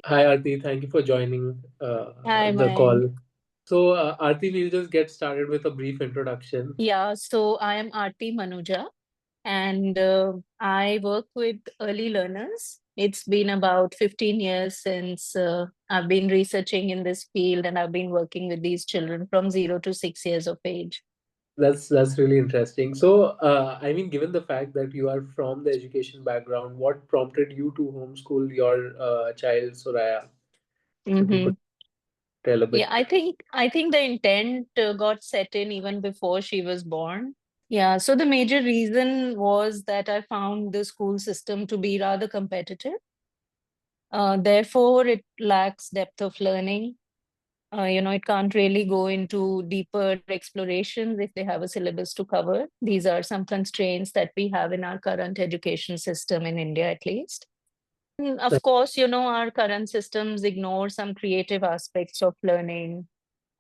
Hi, Aarti. Thank you for joining Hi, the Mayank. call. So, Aarti, we'll just get started with a brief introduction. Yeah, so I am Aarti Manuja, and I work with early learners. It's been about 15 years since I've been researching in this field, and I've been working with these children from 0 to 6 years of age. That's really interesting. So, I mean, given the fact that you are from the education background, what prompted you to homeschool your child, Soraya? If you could hmm tell a Yeah, bit. I think the intent got set in even before she was born. Yeah, so the major reason was that I found the school system to be rather competitive. Therefore, it lacks depth of learning. It can't really go into deeper explorations if they have a syllabus to cover. These are some constraints that we have in our current education system in India, at least. Of That- course, our current systems ignore some creative aspects of learning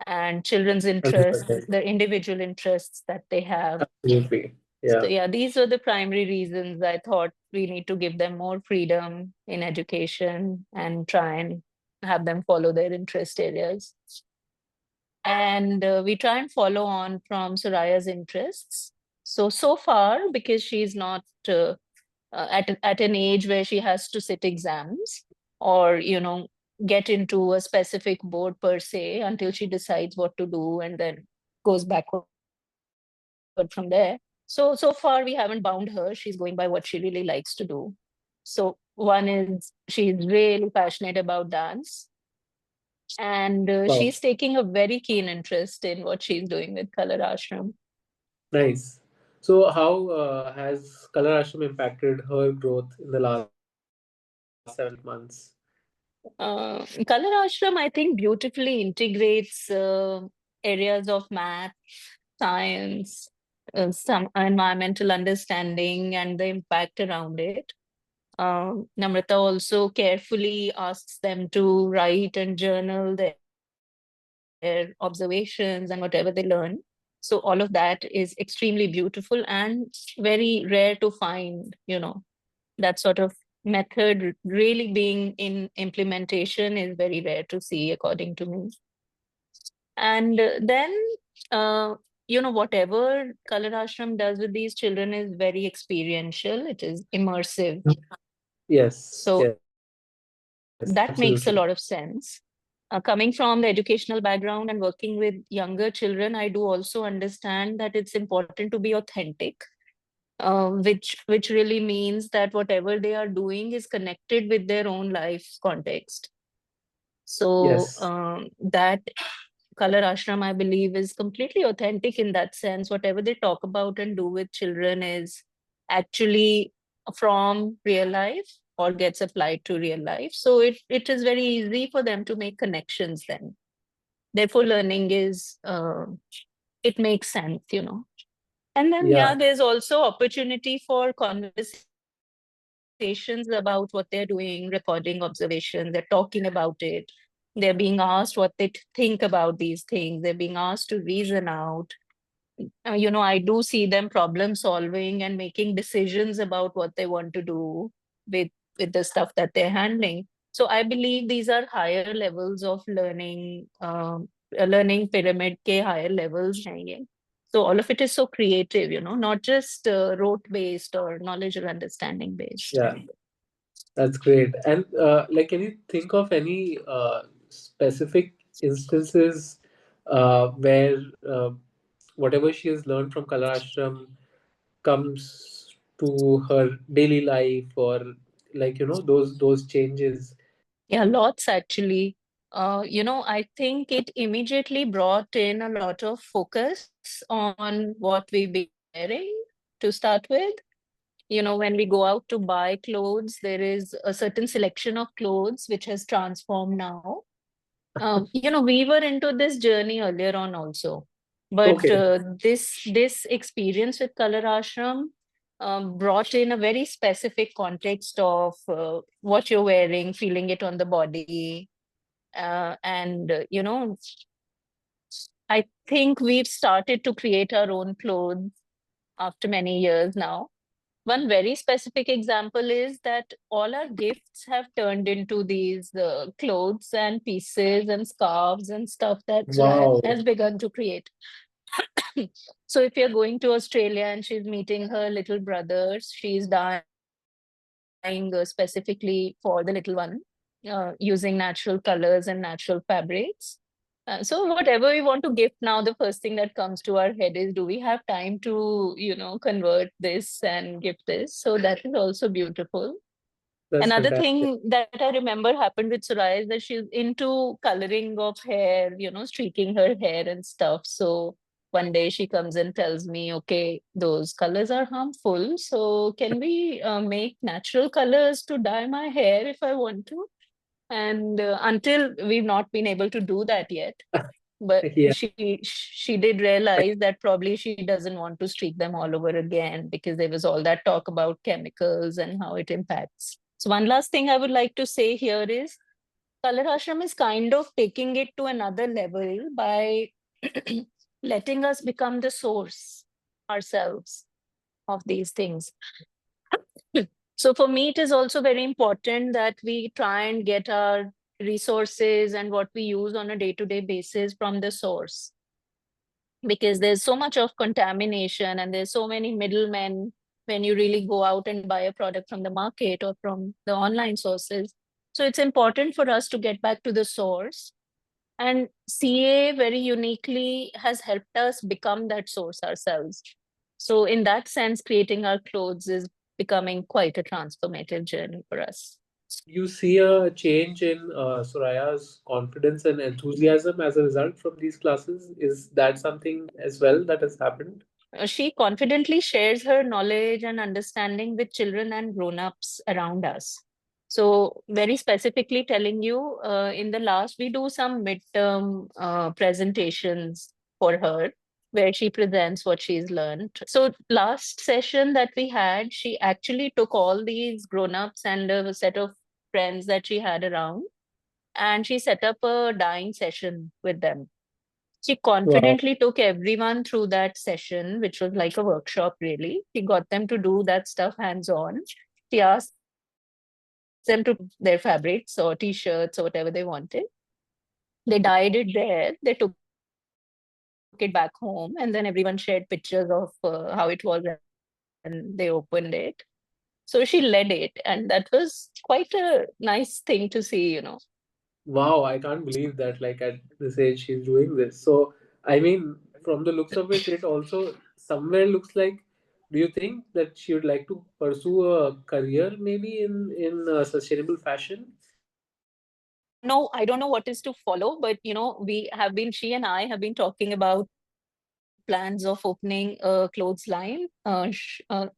and children's That's interests, perfect. the individual interests that they have. Absolutely. So, Yeah. yeah, these were the primary reasons I thought we need to give them more freedom in education and try and have them follow their interest areas. And we try and follow on from Soraya's interests. So far, because she's not at an age where she has to sit exams or, get into a specific board per se until she decides what to do and then goes backward from there. So far, we haven't bound her. She's going by what she really likes to do. So one is she's really passionate about dance, and Wow. she's taking a very keen interest in what she's doing with Color Ashram. Nice. So, how has Color Ashram impacted her growth in the last 7 months? Color Ashram, I think, beautifully integrates areas of math, science, some environmental understanding, and the impact around it. Namrata also carefully asks them to write and journal their observations and whatever they learn. So all of that is extremely beautiful and very rare to find, that sort of method really being in implementation is very rare to see, according to me. And then, uh, whatever Color Ashram does with these children is very experiential, it is immersive. Yes, So yes, absolutely. that makes a lot of sense. Coming from the educational background and working with younger children, I do also understand that it's important to be authentic, which really means that whatever they are doing is connected with their own life context. So Yes. that Color Ashram, I believe, is completely authentic in that sense. Whatever they talk about and do with children is actually from real life or gets applied to real life. So it is very easy for them to make connections then. Therefore, learning is, it makes sense. And then, yeah, Yeah. there's also opportunity for conversations about what they're doing, recording observations, they're talking about it. They're being asked what they think about these things. They're being asked to reason out. I do see them problem solving and making decisions about what they want to do with with the stuff that they're handling. So I believe these are higher levels of learning, learning pyramid ke higher levels हैं ये. So all of it is so creative, not just rote based or knowledge or understanding based. Yeah. That's great. And like, can you think of any specific instances where whatever she has learned from Kala Ashram comes to her daily life, or like those changes? Yeah, lots actually. I think it immediately brought in a lot of focus on what we've been wearing to start with. When we go out to buy clothes, there is a certain selection of clothes which has transformed now. We were into this journey earlier on also, but Okay. this experience with Color Ashram brought in a very specific context of what you're wearing, feeling it on the body, and I think we've started to create our own clothes after many years now. one very specific example is that all our gifts have turned into these clothes and pieces and scarves and stuff that Soraya Wow, has begun to create. So if you're going to Australia and she's meeting her little brothers, she's dyeing specifically for the little one, using natural colors and natural fabrics. So whatever we want to gift now, the first thing that comes to our head is, do we have time to, convert this and gift this? So that is also beautiful. that's Another fantastic. thing that I remember happened with Soraya is that she's into coloring of hair, streaking her hair and stuff. So one day she comes and tells me, okay, those colors are harmful. So can we make natural colors to dye my hair if I want to? And until we've not been able to do that yet, but Yeah. she did realize that probably she doesn't want to streak them all over again, because there was all that talk about chemicals and how it impacts. So one last thing I would like to say here is Color Ashram is kind of taking it to another level by letting us become the source ourselves of these things. So for me, it is also very important that we try and get our resources and what we use on a day-to-day basis from the source, because there's so much of contamination and there's so many middlemen when you really go out and buy a product from the market or from the online sources. So it's important for us to get back to the source. And CA very uniquely has helped us become that source ourselves. So in that sense, creating our clothes is becoming quite a transformative journey for us. You see a change in Soraya's confidence and enthusiasm as a result from these classes. Is that something as well that has happened? She confidently shares her knowledge and understanding with children and grown-ups around us. So very specifically telling you, in the last, we do some midterm presentations for her where she presents what she's learned. So last session that we had, she actually took all these grown-ups and a set of friends that she had around, and she set up a dyeing session with them. She Wow. confidently took everyone through that session, which was like a workshop, really. She got them to do that stuff hands on. She asked them to their fabrics or t shirts or whatever they wanted. They dyed it there. They took it back home, and then everyone shared pictures of how it was when they opened it. So she led it, and that was quite a nice thing to see. Wow, I can't believe that, like, at this age she's doing this. So, I mean, from the looks of it also somewhere looks like, do you think that she would like to pursue a career maybe in sustainable fashion? I don't know what is to follow, but she and I have been talking about plans of opening a clothes line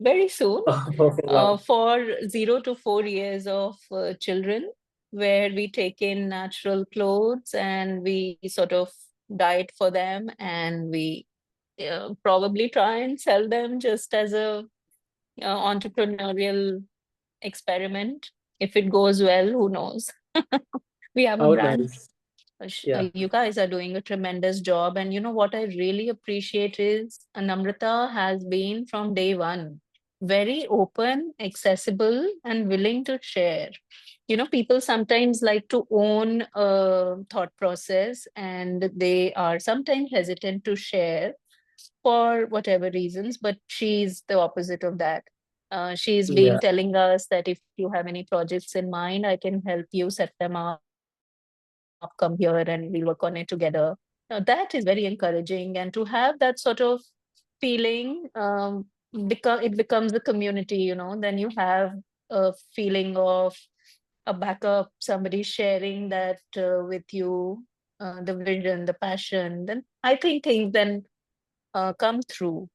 very soon, Wow. for 0 to 4 years of children, where we take in natural clothes and we sort of dye it for them, and we probably try and sell them just as a entrepreneurial experiment. If it goes well, who knows? We have a How brand. nice. Yeah. You guys are doing a tremendous job. And you know what I really appreciate is Namrata has been from day one very open, accessible, and willing to share. People sometimes like to own a thought process, and they are sometimes hesitant to share for whatever reasons, but she's the opposite of that. She's been Yeah. telling us that if you have any projects in mind, I can help you set them up, come here and we'll work on it together. That is very encouraging. And to have that sort of feeling, it becomes a community, then you have a feeling of a backup, somebody sharing that with you, the vision, the passion. Then I think things then come through.